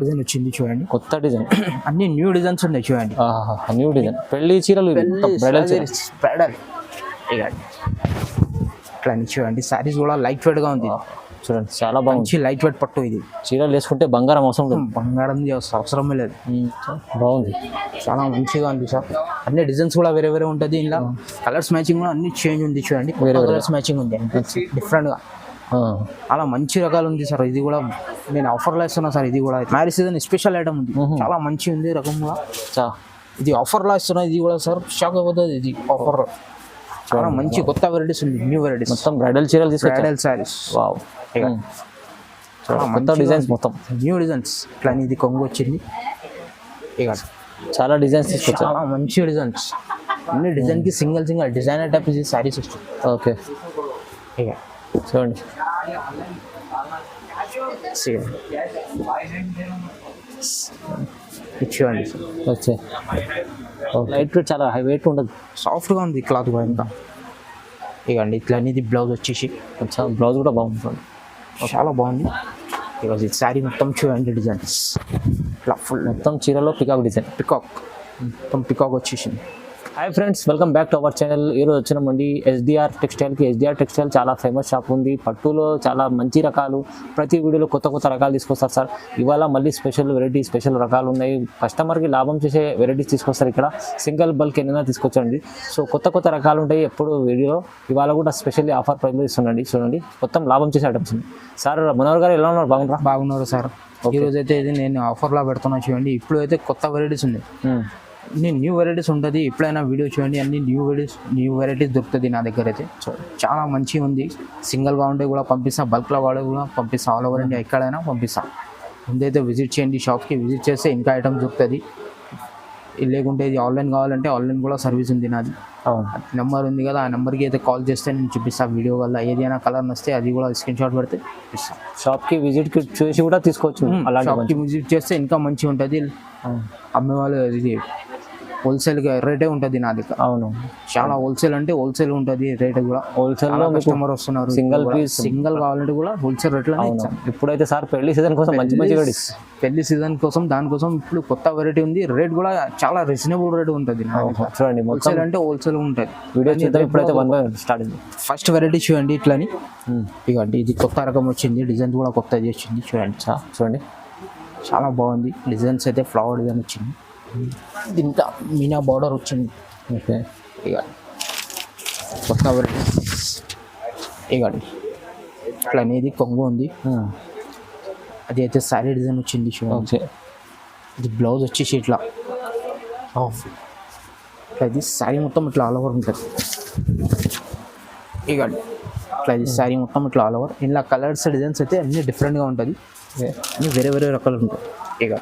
Design వచ్చింది చూడండి, కొత్త డిజైన్. అన్ని న్యూ డిజైన్స్ ఉన్నాయి చూడండి. న్యూ డిజైన్ పెళ్లి చీరలు ఇవి. బ్రైడల్ చీర. బ్రైడల్ ఇట్లా చూడండి. సారీస్ కూడా లైట్ వెయిట్ గా ఉంది చూడండి, చాలా బాగుంది. లైట్ వెయిట్ పట్టు ఇది. చీరలు వేసుకుంటే బంగారం అవసరం లేదు, బంగారం అవసరమే లేదు. బాగుంది, చాలా మంచిగా ఉంది సార్. అన్ని డిజైన్స్ కూడా వేరే వేరే ఉంటుంది. ఇలా కలర్స్ మ్యాచింగ్ కూడా అన్ని చేంజ్ ఉంది చూడండి. కలర్స్ మ్యాచింగ్ ఉంది డిఫరెంట్ గా. అలా మంచి రకాలు ఉంది సార్. ఇది కూడా నేను ఆఫర్లో ఇస్తున్నా సార్. ఇది కూడా మ్యారేజ్ సీజన్ స్పెషల్ ఐటమ్ ఉంది, చాలా మంచి ఉంది రకం కూడా. ఇది ఆఫర్లో ఇస్తున్నా. ఇది కూడా సార్ షాక్ అయిపోతుంది. ఇది ఆఫర్ చాలా మంచి కొత్త వెరైటీస్ ఉంది, న్యూ వెరైటీస్. మొత్తం బ్రైడల్ చీరలు తీసుకొచ్చారు, బ్రైడల్ సారీస్. వావ్, కొత్త డిజైన్స్, మొత్తం న్యూ డిజైన్స్. ఇట్లా ఇది కొంగు వచ్చింది. ఇక చాలా డిజైన్స్ తీసుకొచ్చారు, చాలా మంచి డిజైన్స్. అన్ని డిజైన్ కి సింగిల్ డిజైనర్ టైప్ సారీస్ వస్తుంది. ఓకే, ఇక చూడండి. చూడండి వచ్చే లైట్ వెయిట్, చాలా హై వెయిట్ ఉండదు, సాఫ్ట్గా ఉంది క్లాత్ కూడా. ఇంకా ఇకండి ఇట్లా అనేది బ్లౌజ్ వచ్చేసి, బ్లౌజ్ కూడా బాగుంది, చాలా బాగుంది. ఇక శారీ మొత్తం చూడండి డిజైన్స్. ఇట్లా ఫుల్ మొత్తం చీరలో పికాక్ డిజైన్, మొత్తం పికాక్ వచ్చేసింది. Hi friends, welcome back to our channel. ఈరోజు వచ్చినామండి ఎస్డిఆర్ టెక్స్టైల్కి. ఎస్డిఆర్ టెక్స్టైల్ చాలా ఫేమస్ షాప్ ఉంది. పట్టులో చాలా మంచి రకాలు, ప్రతి వీడియోలో కొత్త కొత్త రకాలు తీసుకొస్తారు సార్. ఇవాళ మళ్ళీ స్పెషల్ స్పెషల్ రకాలు ఉన్నాయి. కస్టమర్కి లాభం చేసే వెరైటీస్ తీసుకొస్తారు. ఇక్కడ సింగిల్ బల్క్ ఏమైనా తీసుకొచ్చండి. సో కొత్త కొత్త రకాలు ఉంటాయి ఎప్పుడు వీడియోలో. ఇవాళ కూడా స్పెషల్లీ ఆఫర్ ప్రైస్లో ఇస్తుండండి. చూడండి, మొత్తం లాభం చేసే ఐటమ్స్ ఉంది. సార్ మనోహర్ గారు ఎలా ఉన్నారు? బాగున్నారు సార్. ఈరోజు అయితే ఇది నేను ఆఫర్లో పెడుతున్నా చూడండి. ఇప్పుడు అయితే కొత్త వెరైటీస్ ఉంది, న్యూ వెరైటీస్ ఉంటుంది. ఎప్పుడైనా వీడియో చూడండి, అన్ని న్యూ వెరైటీస్ దొరుకుతుంది నా దగ్గర అయితే. చాలా మంచిగా ఉంది. సింగిల్గా ఉంటే కూడా పంపిస్తా, బల్క్లో వాడే కూడా పంపిస్తా, ఆల్ ఓవర్ ఇండియా ఎక్కడైనా పంపిస్తా. ముందైతే విజిట్ చేయండి, షాప్కి విజిట్ చేస్తే ఇంకా ఐటమ్ దొరుకుతుంది. లేకుంటే ఇది ఆన్లైన్ కావాలంటే ఆన్లైన్ కూడా సర్వీస్ ఉంది నాది. నెంబర్ ఉంది కదా, ఆ నెంబర్కి అయితే కాల్ చేస్తే నేను చూపిస్తాను వీడియో వల్ల. ఏదైనా కలర్ నస్తే అది కూడా స్క్రీన్ షాట్ పెడితే ఇస్తాను. షాప్కి విజిట్ చేసి కూడా తీసుకోవచ్చు. షాప్కి విజిట్ చేస్తే ఇంకా మంచిగా ఉంటుంది. అమ్మేవాళ్ళు ఇది హోల్సేల్ రేటే ఉంటుంది నా దగ్గర. అవును, చాలా హోల్సేల్ అంటే హోల్సేల్ ఉంటుంది రేట్ కూడా. హోల్సేల్లో కస్టమర్ వస్తున్నారు. సింగిల్ కావాలంటే కూడా హోల్సేల్ రేట్లో. ఇప్పుడైతే సార్ పెళ్లి సీజన్ కోసం మంచి పెళ్లి సీజన్ కోసం దానికోసం ఇప్పుడు కొత్త వెరైటీ ఉంది. రేట్ కూడా చాలా రీజనబుల్ రేట్ ఉంటుంది. చూడండి, హోల్సేల్ అంటే హోల్సేల్ ఉంటుంది. వీడియో చేద్దాం. ఇప్పుడైతే స్టార్ట్. ఫస్ట్ వెరైటీ చూడండి ఇట్లని. ఇవ్వండి, ఇది కొత్త రకం వచ్చింది. డిజైన్ కూడా కొత్తది వచ్చింది. చూడండి, చాలా బాగుంది. డిజైన్స్ అయితే ఫ్లవర్ డిజైన్ వచ్చింది. దీంట్లో మీనా బార్డర్ వచ్చింది. ఓకే, ఇక కొత్త వెరైటీ. ఇవ్వండి, ఇట్లా అనేది కొంగు ఉంది. అది అయితే శారీ డిజైన్ వచ్చింది చూడండి. ఇది బ్లౌజ్ వచ్చేసి ఇట్లా ఇది శారీ మొత్తం ఇట్లా ఆల్ ఓవర్ ఉంటుంది. ఇవ్వండి, ఇట్లా ఇది శారీ మొత్తం ఇట్లా ఆల్ ఓవర్. ఇలా కలర్స్ డిజైన్స్ అయితే అన్నీ డిఫరెంట్గా ఉంటుంది. అన్నీ వేరే వేరే రకాలు ఉంటాయి. ఇక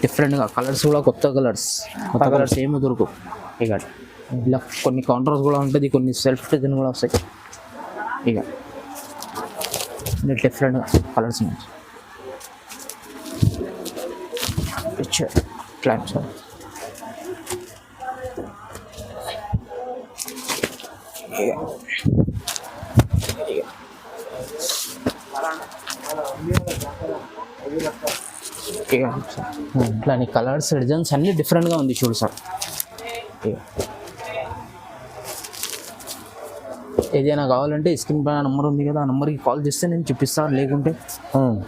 డిఫరెంట్గా కలర్స్ కూడా కొత్త కలర్స్ ఏమి దొరుకు. ఇక ఇలా కొన్ని కౌంటర్స్ కూడా ఉంటుంది, కొన్ని సెల్ఫ్ డిజైన్ కూడా వస్తాయి. ఇక డిఫరెంట్గా కలర్స్ ఉన్నాయి. క్లాప్స్ ఇట్లా కలర్స్ డిజైన్స్ అన్ని డిఫరెంట్గా ఉంది చూడు సార్. ఏదైనా కావాలంటే స్క్రీన్ పైన నెంబర్ ఉంది కదా, ఆ నెంబర్కి కాల్ చేస్తే నేను చూపిస్తాను. లేకుంటే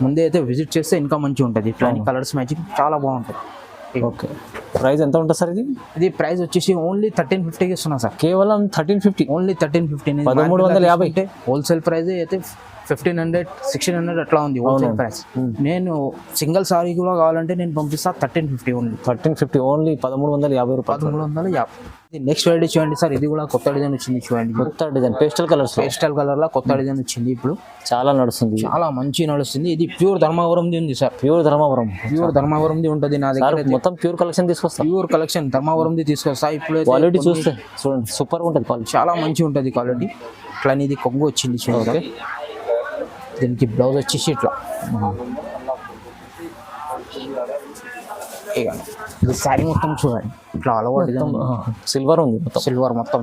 ముందే అయితే విజిట్ చేస్తే ఇంకా మంచిగా ఉంటుంది. ఇట్లా కలర్స్ మ్యాచింగ్ చాలా బాగుంటుంది. ఓకే, ప్రైస్ ఎంత ఉంటుంది సార్? ఇది ప్రైస్ వచ్చేసి ఓన్లీ 1350కి ఇస్తున్నా సార్. కేవలం 1350, ఓన్లీ 1350. 1350. హోల్సేల్ ప్రైస్ అయితే 1500, 1600 అట్లా ఉంది హోల్సేల్ ప్రైస్. నేను సింగిల్ సారీ కూడా కావాలంటే నేను పంపిస్తా 1350 ఓన్లీ. 1350 ఓన్లీ 1350 రూపాయలు. 1350. నెక్స్ట్ వెరైటీ చూడండి సార్. ఇది కూడా కొత్త డిజైన్ వచ్చింది చూడండి. కొత్త డిజైన్ పేస్టల్ కలర్ లో కొత్త డిజైన్ వచ్చింది. ఇప్పుడు చాలా నడుస్తుంది, చాలా మంచి నడుస్తుంది. ఇది ప్యూర్ ధర్మవరంది ఉంది సార్. ప్యూర్ ధర్మవరంది ఉంటుంది నా దగ్గర. మొత్తం ప్యూర్ కలెక్షన్ తీసుకొస్తా. ప్యూర్ కలెక్షన్ ధర్మవరంది తీసుకొస్తా. ఇప్పుడు క్వాలిటీ చూస్తే చూడండి, సూపర్ ఉంటుంది క్వాలిటీ, చాలా మంచిగా ఉంటుంది క్వాలిటీ. ఇట్లా ఇది కొంగు వచ్చింది చూడండి. దీనికి బ్లౌజ్ వచ్చేసి ఇట్లా. ఇది శారీ మొత్తం చూడండి ఇట్లా ఆల్ ఓవర్ సిల్వర్ ఉంది. మొత్తం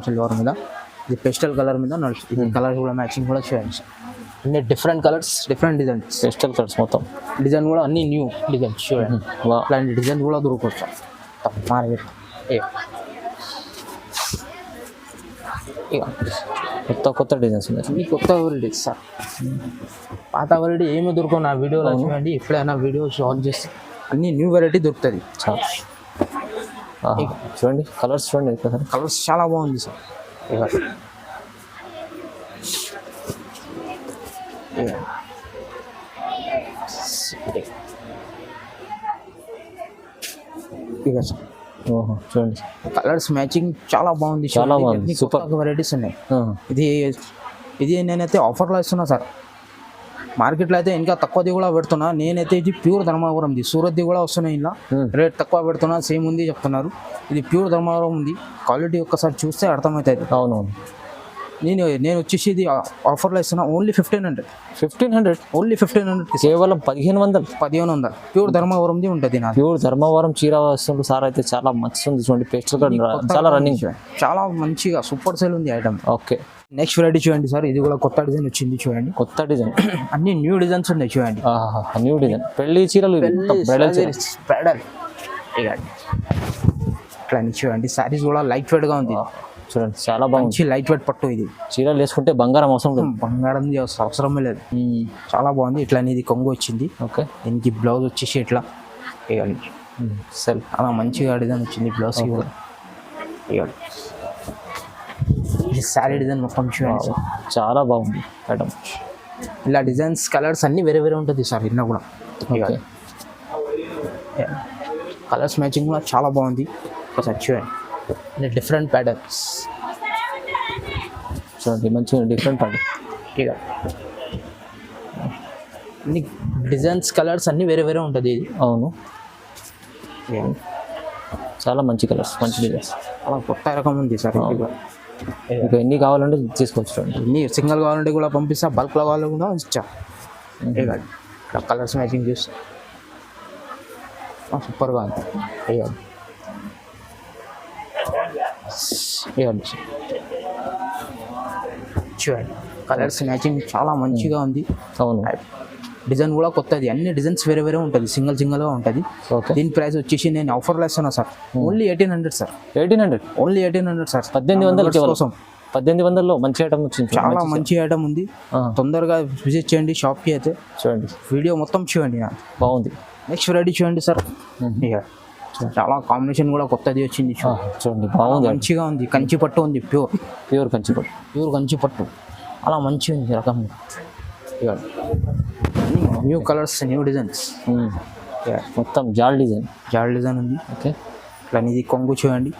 సిల్వర్ మీద. ఇది పేస్టల్ కలర్ మీద నడుస్తుంది. కలర్ కూడా మ్యాచింగ్ కూడా చూడండి. అన్ని different colours, different designs. Pastel colours మొత్తం. డిజైన్ కూడా అన్ని న్యూ డిజైన్స్ చూడండి. వా ఇట్లాంటి డిజైన్ కూడా దొరకవచ్చు మార్కెట్. కొత్త కొత్త డిజైన్స్ ఉన్నాయి. అన్ని కొత్త వెరైటీస్ సార్. పాత వెరైటీ ఏమి దొరకవు నా వీడియోలో చూడండి. ఎప్పుడైనా వీడియో షార్ట్ చేస్తే అన్ని న్యూ వెరైటీ దొరుకుతుంది. చాలా చూడండి కలర్స్ చూడండి. కలర్స్ చాలా బాగుంది సార్. ఇక సార్ ఓహో చూడండి కలర్స్ మ్యాచింగ్ చాలా బాగుంది. చాలా బాగుంది. సూపర్ వెరైటీస్ ఉన్నాయి. ఇది నేనైతే ఆఫర్లో ఇస్తున్నా సార్. మార్కెట్లో అయితే ఇంకా తక్కువది కూడా పెడుతున్నా. నేనైతే ఇది ప్యూర్ ధర్మవరంది. సూరత్ది కూడా వస్తున్నాయి. ఇలా రేట్ తక్కువ పెడుతున్నా, సేమ్ ఉంది చెప్తున్నారు. ఇది ప్యూర్ ధర్మవరం ఉంది. క్వాలిటీ ఒక్కసారి చూస్తే అర్థమవుతుంది. అవునవును. నేను వచ్చేసి ఇది ఆఫర్లో ఇస్తున్నా. ఓన్లీ 1500. 1500 ఓన్లీ 1500 కేవలం 1500. 1500 ప్యూర్ ధర్మవరంది ఉంటుంది. నా ప్యూర్ ధర్మవరం చీర వస్తుంది సార్. అయితే చాలా మంచిది చూడండి. పేస్టల్ చాలా రన్నింగ్, చాలా మంచిగా సూపర్ సేల్ ఉంది ఐటమ్. ఓకే నెక్స్ట్ వెరైటీ చూడండి సార్. ఇది కూడా కొత్త డిజైన్ వచ్చింది చూడండి. కొత్త డిజైన్ అన్ని న్యూ డిజైన్స్ ఉన్నాయి చూడండి. న్యూ డిజైన్ పెళ్లి చీరలు, బ్రైడల్ బ్రైడల్ ఇట్లా చూడండి. సారీస్ కూడా లైట్ వెయిట్ గా ఉంది చూడండి. చాలా బాగుంది. లైట్ వెయిట్ పట్టు. ఇది చీరలు వేసుకుంటే బంగారం అవసరం లేదు. బంగారం అవసరమే లేదు. చాలా బాగుంది. ఇట్లా ఇది కొంగు వచ్చింది. ఓకే దీనికి బ్లౌజ్ వచ్చేసి ఇట్లా సెల్ అలా మంచిగా డిజైన్ వచ్చింది బ్లౌజ్ కూడా. ఇది శారీ డిజైన్ మొత్తం చూడండి. చాలా బాగుంది మేడం. ఇలా డిజైన్స్ కలర్స్ అన్ని వేరే వేరే ఉంటుంది సార్. ఇన్న కూడా కలర్స్ మ్యాచింగ్ కూడా చాలా బాగుంది. ఒకసారి చూడండి. డిఫరెంట్ ప్యాటర్న్స్ చూడండి. మంచిగా డిఫరెంట్ ప్యాటర్న్. అన్ని డిజైన్స్ కలర్స్ అన్ని వేరే వేరే ఉంటుంది. ఇది అవును. చాలా మంచి కలర్స్, మంచి డిజైన్స్. అలా కొత్త రకం ఉంది సార్. ఇంకా ఎన్ని కావాలంటే తీసుకోవచ్చు. చూడండి ఎన్ని సింగిల్ కావాలంటే కూడా పంపిస్తా, బల్క్లో కావాలంటే కూడా ఇచ్చా. కలర్స్ మ్యాచింగ్ చూస్తా సూపర్గా ఉంది. చూడండి కలర్స్ మ్యాచింగ్ చాలా మంచిగా ఉంది. అవును. డిజైన్ కూడా కొత్తది. అన్ని డిజైన్స్ వేరే వేరే ఉంటుంది. సింగిల్గా ఉంటుంది. ఓకే. దీని ప్రైస్ వచ్చేసి నేను ఆఫర్లో ఇస్తున్నా sir. Only 1800 sir. 1800 only 1800 sir. 1800 కోసం. 1800లో మంచి ఐటమ్ వచ్చింది. చాలా మంచి ఐటమ్ ఉంది. తొందరగా విజిట్ చేయండి షాప్కి. అయితే చూడండి వీడియో మొత్తం చూడండి. బాగుంది. నెక్స్ట్ వెరైటీ చూడండి సార్. చాలా కాంబినేషన్ కూడా కొత్తది వచ్చింది. చూడండి బాగుంది. మంచిగా ఉంది. కంచి పట్టు ఉంది. ప్యూర్ కంచి పట్టు అలా మంచిగా ఉంది రకం. New colours, new designs. మొత్తం జాల్ డిజైన్ ఉంది. ఓకే. ఇట్లా ఇది కొంగు చూడండి.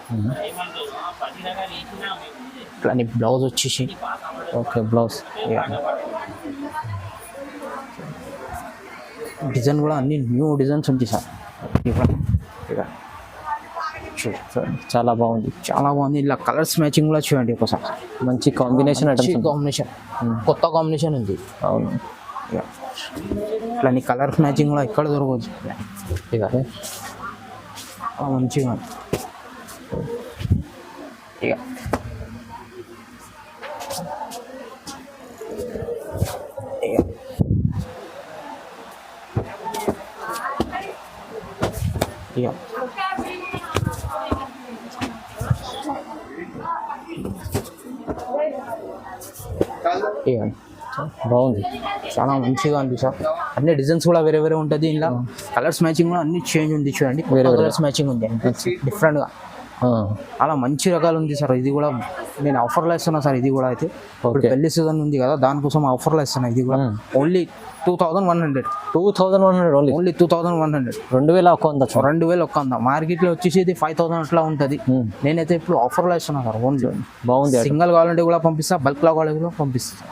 ఇట్లా బ్లౌజ్ వచ్చేసి. ఓకే. బ్లౌజ్ డిజైన్ కూడా అన్ని న్యూ డిజైన్స్ ఉంటాయి సార్. చాలా బాగుంది. చాలా బాగుంది. ఇలా కలర్స్ మ్యాచింగ్ కూడా చూడండి ఒకసారి. మంచి కాంబినేషన్ కాంబినేషన్, కొత్త కాంబినేషన్ ఉంది. అవును. ఇట్లా కలర్ మ్యాచింగ్ కూడా ఎక్కడ దొరకవచ్చు. ఇక మంచిగా ఇక ఇక బాగుంది. చాలా మంచిగా ఉంది సార్. అన్ని డిజైన్స్ కూడా వేరే వేరే ఉంటుంది. ఇలా కలర్స్ మ్యాచింగ్ కూడా అన్ని చేంజ్ ఉంది చూడండి. కలర్స్ మ్యాచింగ్ ఉంది డిఫరెంట్గా. అలా మంచి రకాలు ఉంది సార్. ఇది కూడా నేను ఆఫర్లో ఇస్తున్నా సార్. ఇది కూడా అయితే ఇప్పుడు పెళ్లి సీజన్ ఉంది కదా, దానికోసం ఆఫర్లో ఇస్తున్నా. ఇది కూడా ఓన్లీ 2100. 2100 ఓన్లీ 2100. 2000 ఒక్క 2000 మార్కెట్లో వచ్చేసి ఇది 5000 అట్లా ఉంటుంది. నేనైతే ఇప్పుడు ఆఫర్లో ఇస్తున్నా సార్. ఓన్లీ బాగుంది. సింగిల్ కావాలంటే కూడా పంపిస్తా, బల్క్లో కావాలంటే కూడా పంపిస్తా.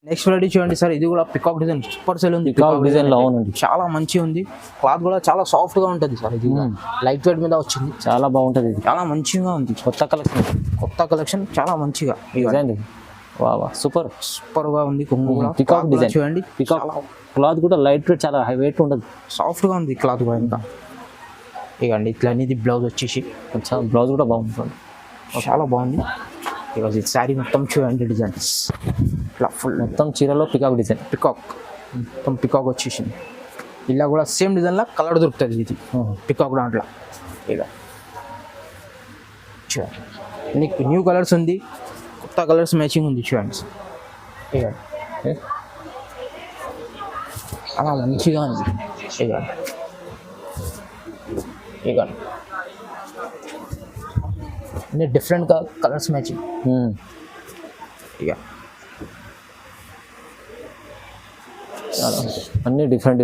నెక్స్ట్ వెరైటీ చూడండి సార్. ఇది కూడా పికాక్ డిజైన్ సూపర్ సేల్ ఉంది. పికాక్ డిజైన్ లో అవునండి. చాలా మంచిగా ఉంది. క్లాత్ కూడా చాలా సాఫ్ట్ గా ఉంటుంది సార్. ఇది లైట్ వెయిట్ మీద వచ్చింది. చాలా బాగుంటుంది. చాలా మంచిగా ఉంది. కొత్త కలెక్షన్ చాలా మంచిగా డిజైన్. వా సూపర్ గా ఉంది. కొంగు కూడా పికాక్ డిజైన్ చూడండి. పికాక్ క్లాత్ కూడా లైట్ వెయిట్, చాలా హై వెయిట్ ఉండదు. సాఫ్ట్ గా ఉంది క్లాత్ కూడా. ఇంకా ఇవ్వండి ఇట్లా అనేది బ్లౌజ్ వచ్చేసి. బ్లౌజ్ కూడా బాగుంది. చాలా బాగుంది. ఈరోజు శారీ మొత్తం చూడండి డిజైన్స్. ఇట్లా ఫుల్ మొత్తం చీరలో పికాక్ డిజైన్. పికాక్ మొత్తం పికాక్ వచ్చేసింది. ఇలా కూడా సేమ్ డిజైన్లో కలర్ దొరుకుతుంది ఇది పికాక్ దాంట్లో. ఇక చూడండి నీకు న్యూ కలర్స్ ఉంది, కొత్త కలర్స్ మ్యాచింగ్ ఉంది చూడండి. ఇక అలా మంచిగా ఉంది. ఇక ఇక అన్ని డిఫరెంట్గా కలర్స్ మ్యాచింగ్. ఇక అన్ని డిఫరెంట్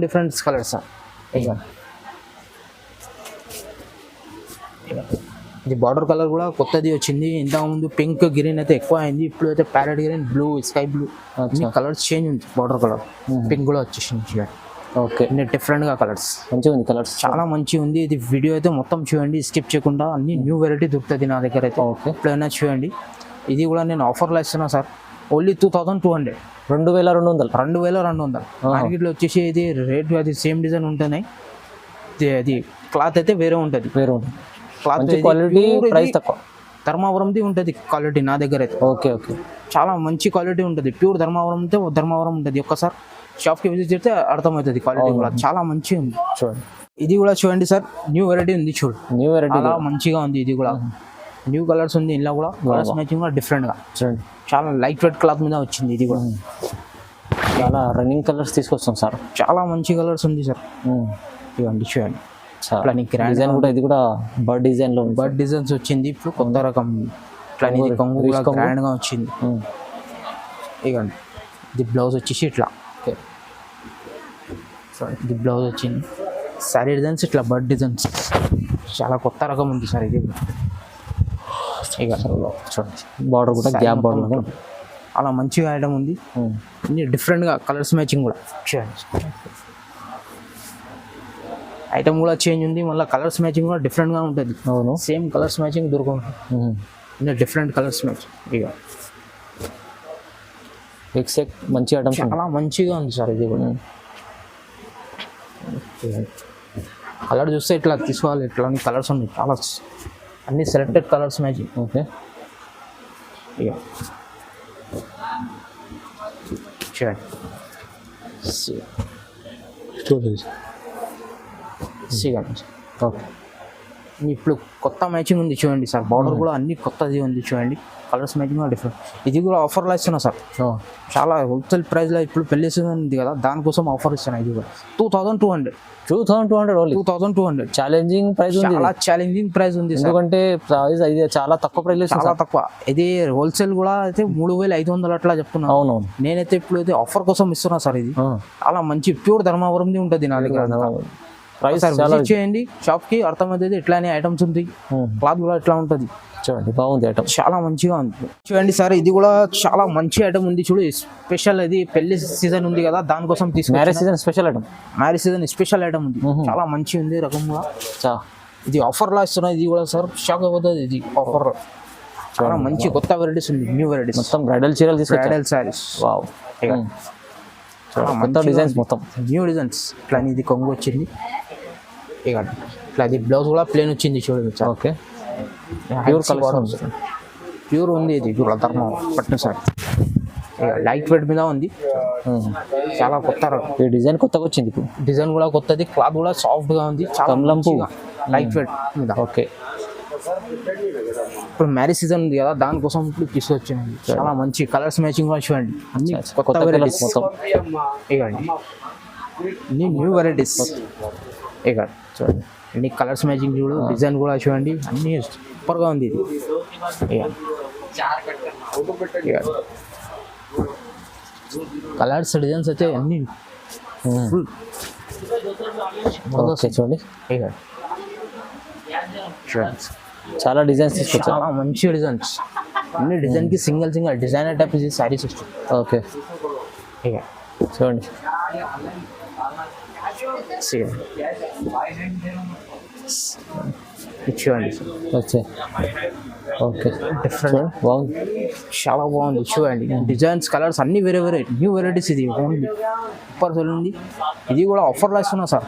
డిఫరెంట్ కలర్స్. ఇక ఇది బార్డర్ కలర్ కూడా కొత్తది వచ్చింది. ఇంతకుముందు పింక్ గ్రీన్ అయితే ఎక్కువ అయింది, ఇప్పుడు అయితే parrot green, blue, sky blue అన్ని కలర్స్ చేంజ్ ఉంది. బార్డర్ కలర్ పింక్ కూడా వచ్చేసింది చూడండి. ఓకే, అన్ని డిఫరెంట్గా కలర్స్ మంచిగా ఉంది. కలర్స్ చాలా మంచిగా ఉంది. ఇది వీడియో అయితే మొత్తం చూడండి, స్కిప్ చేయకుండా. అన్ని న్యూ వెరైటీ దొరుకుతుంది నా దగ్గర అయితే. ఓకే, ఎప్పుడైనా చూడండి. ఇది కూడా నేను ఆఫర్లో ఇస్తున్నా సార్, ఓన్లీ 2200. 2200 మార్కెట్లో వచ్చేసి ఇది రేట్ అది సేమ్ డిజైన్ ఉంటున్నాయి. అది క్లాత్ అయితే వేరే ఉంటుంది. క్లాత్ క్వాలిటీ, ప్రైస్ తక్కువ. ధర్మావరంది ఉంటుంది క్వాలిటీ నా దగ్గర అయితే. ఓకే ఓకే, చాలా మంచి క్వాలిటీ ఉంటుంది. ప్యూర్ ధర్మావరం అయితే ధర్మావరం ఉంటుంది. ఒక్కసారి షాప్కి విజిట్ చేస్తే అర్థమవుతుంది క్వాలిటీ కూడా చాలా మంచిగా ఉంది. చూడండి ఇది కూడా చూడండి సార్, న్యూ వెరైటీ ఉంది. చూడు న్యూ వెరైటీ చాలా మంచిగా ఉంది. ఇది కూడా న్యూ కలర్స్ ఉంది. ఇలా కూడా కలర్స్ మ్యాచింగ్ కూడా డిఫరెంట్గా చూడండి. చాలా లైట్ వెయిట్ క్లాత్ మీద వచ్చింది. ఇది కూడా చాలా రన్నింగ్ కలర్స్ తీసుకొస్తాం సార్. చాలా మంచి కలర్స్ ఉంది సార్. ఇవ్వండి చూడండి. డిజైన్ కూడా, ఇది కూడా బర్డ్ డిజైన్ లో, బర్డ్ డిజైన్స్ వచ్చింది. ఇప్పుడు కొత్త రకం ఇట్లా కొంగు కూడా గ్రాండ్గా వచ్చింది. ఇవ్వండి. ఇది బ్లౌజ్ వచ్చేసి ఇట్లా, ఇది బ్లౌజ్ వచ్చింది. శారీ డిజైన్స్ ఇట్లా బర్డ్ డిజైన్స్ చాలా కొత్త రకం ఉంది సార్. ఇది ఇక చూడండి, బార్డర్ కూడా గ్యాప్ బార్డర్ అలా మంచిగా ఐటమ్ ఉంది. అన్ని డిఫరెంట్గా కలర్స్ మ్యాచింగ్ కూడా చూడండి. ఐటమ్ కూడా చేంజ్ ఉంది, మళ్ళీ కలర్స్ మ్యాచింగ్ కూడా డిఫరెంట్గా ఉంటుంది. అవును, సేమ్ కలర్స్ మ్యాచింగ్ దొరకదు, అన్ని డిఫరెంట్ కలర్స్ మ్యాచింగ్. ఇక ఎక్సెక్ట్ మంచి ఐటమ్, చాలా మంచిగా ఉంది సార్. ఇది కూడా కలర్ చూస్తే ఇట్లా తీసుకోవాలి, ఇట్లా కలర్స్ ఉన్నాయి చాలా, అన్ని సెలెక్టెడ్ కలర్స్ మ్యాచింగ్. ఓకే, ఇక చూడండి. ఓకే, ఇప్పుడు కొత్త మ్యాచింగ్ ఉంది చూడండి సార్. బార్డర్ కూడా అన్ని కొత్తది ఉంది చూడండి. కలర్స్ మ్యాచింగ్ కూడా డిఫరెంట్. ఇది కూడా ఆఫర్లో ఇస్తున్నా సార్. చాలా హోల్సేల్ ప్రైస్లో ఇప్పుడు పెళ్లి సీజన్ ఉంది కదా, దానికోసం ఆఫర్ ఇస్తున్నా. ఇది కూడా 2200 ఓన్లీ 2200. ఛాలెంజింగ్ ప్రైస్ ఉంది, చాలా ఛాలెంజింగ్ ప్రైస్ ఉంది. ఎందుకంటే ప్రైస్ ఇది చాలా తక్కువ ప్రైస్, చాలా తక్కువ. ఇది హోల్సేల్ కూడా అయితే 3500 అట్లా చెప్తున్నా. అవునవును, నేనైతే ఇప్పుడు అయితే ఆఫర్ కోసం ఇస్తున్నా సార్. ఇది చాలా మంచి ప్యూర్ ధర్మావరంది ఉంటుంది నా దగ్గర. ప్రైస్ విజిట్ చేయండి షాప్కి, అర్థమవుతుంది ఎట్లానే ఐటమ్స్ ఉంది. క్లాత్ కూడా ఎట్లా ఉంటుంది చూడండి, బాగుంది ఐటమ్, చాలా మంచిగా ఉంది. చూడండి సార్, ఇది కూడా చాలా మంచి ఐటమ్ ఉంది. చూడు స్పెషల్, ఇది పెళ్లి సీజన్ ఉంది కదా, దానికోసం తీసుకు marriage season special item. Marriage season special item ఉంది, చాలా మంచి ఉంది రకం కూడా. ఇది ఆఫర్లో ఇస్తున్నా. ఇది కూడా సార్ షాక్ అయిపోతుంది. ఇది ఆఫర్ చాలా మంచి కొత్త వెరైటీస్ ఉంది, న్యూ వెరైటీస్. మొత్తం బ్రైడల్ చీరలు తీసుకు, బ్రైడల్ సారీస్. వావ్, కొత్త డిజైన్స్, మొత్తం న్యూ డిజైన్స్. ఇట్లా ఇది కొంగు వచ్చింది. ఇక ఇట్లా అది బ్లౌజ్ కూడా ప్లేన్ వచ్చింది చూడండి. ఓకే, ప్యూర్ కలర్ ప్యూర్ ఉంది. ఇది కూడా ధర్మం పట్టు సార్, లైట్ వెయిట్ మీద ఉంది. చాలా కొత్త ఈ డిజైన్ కొత్తగా వచ్చింది. ఇప్పుడు డిజైన్ కూడా కొత్తది, క్లాత్ కూడా సాఫ్ట్ గా ఉంది, చాలా లైట్ వెయిట్ మీద. ఓకే, ఇప్పుడు మ్యారేజ్ సీజన్ ఉంది కదా, దానికోసం ఇప్పుడు తీసుకొచ్చింది. చాలా మంచి కలర్స్ మ్యాచింగ్ కూడా చూడండి, అన్ని కొత్త వెరైటీస్ మొత్తం. ఇవ్వండి, అన్ని న్యూ వెరైటీస్. ఇక చూడండి, అన్ని కలర్స్ మ్యాచింగ్ చూడు, డిజైన్ కూడా చూడండి, అన్ని సూపర్గా ఉంది. ఇది కలర్స్ డిజైన్స్ అయితే అన్ని ఫుల్ చూడండి. ఇక చూడండి, చాలా డిజైన్స్ తీసుకొచ్చారు, చాలా మంచి డిజైన్స్. అన్ని డిజైన్కి సింగిల్ డిజైనర్ టైప్ శారీస్ వస్తాయి. ఓకే, ఇక చూడండి, చూడండి. ఓకే, డిఫరెంట్ బాగుంది, చాలా బాగుంది. చూడండి, డిజైన్స్ కలర్స్ అన్ని వేరే వేరే న్యూ వెరైటీస్. ఇది ఓన్లీ సూపర్ ఉంది. ఇది కూడా ఆఫర్లో ఇస్తున్నా సార్.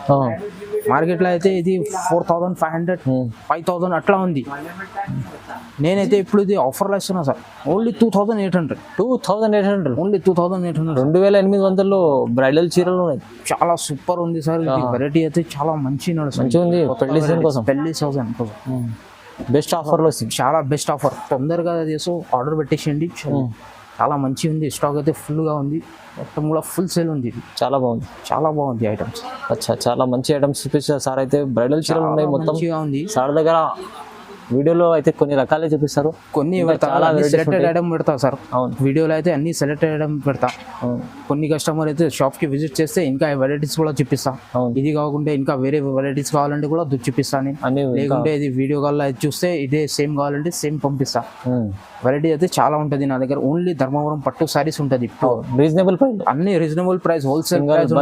మార్కెట్లో అయితే ఇది 4500 5000 అట్లా ఉంది. నేనైతే ఇప్పుడు ఇది ఆఫర్లో ఇస్తున్నా సార్, ఓన్లీ 2800, 2800, ఓన్లీ 2800. 2800 బ్రైడల్ చీరలు ఉన్నాయి. చాలా సూపర్ ఉంది సార్, ఇది వెరైటీ అయితే చాలా మంచి నడుస్తుంది, మంచిగా ఉంది పెళ్లి సీజన్ కోసం. పెళ్లి సీజన్ కోసం బెస్ట్ ఆఫర్లో వస్తుంది. చాలా బెస్ట్ ఆఫర్. తొందరగా చేసి ఆర్డర్ పెట్టేసేయండి. చాలా మంచిగా ఉంది, స్టాక్ అయితే ఫుల్గా ఉంది, మొత్తం కూడా ఫుల్ సేల్ ఉంది. ఇది చాలా బాగుంది, చాలా బాగుంది ఐటమ్స్. అచ్చా చాలా మంచి ఐటమ్స్ చూపిస్తారు సార్. అయితే బ్రైడల్ చీరలు ఉన్నాయి మొత్తం మంచిగా ఉంది. సార్ దగ్గర వీడియోలో అయితే కొన్ని రకాలే చూపిస్తారు, కొన్ని చాలా సెలెక్టెడ్ ఐటమ్ పెడతా సార్. అవును, వీడియోలో అయితే అన్ని సెలెక్టెడ్ ఐటమ్ పెడతా. అవును, కొన్ని కస్టమర్ అయితే షాప్ కి విజిట్ చేస్తే ఇంకా వెరైటీస్ కూడా చూపిస్తా. అవును. ఇది కాకుండా ఇంకా వేరే వెరైటీస్ కావాలంటే కూడా చూపిస్తా నేను. అన్ని లేకుంటే ఇది వీడియో కాల్ చూస్తే ఇదే సేమ్ కావాలంటే సేమ్ పంపిస్తా. వెరైటీ అయితే చాలా ఉంటుంది నా దగ్గర. ఓన్లీ ధర్మవరం పట్టు సారీస్ ఉంటుంది ఇప్పుడు, రీజనబుల్ ప్రైస్, అన్ని reasonable price, wholesale price.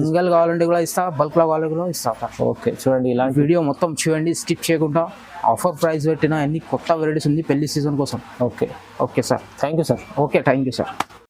Single కావాలంటే కూడా ఇస్తా, బల్క్ లో కావాలంటే కూడా ఇస్తా. ఓకే చూడండి, ఇలాంటి వీడియో మొత్తం చూడండి, స్కిప్ చేయకుండా. ఆఫర్ ప్రైస్ పెట్టిన అన్ని కొత్త వెరైటీస్ ఉంది పెళ్లి సీజన్ కోసం. Okay okay sir, thank you sir. Okay thank you sir.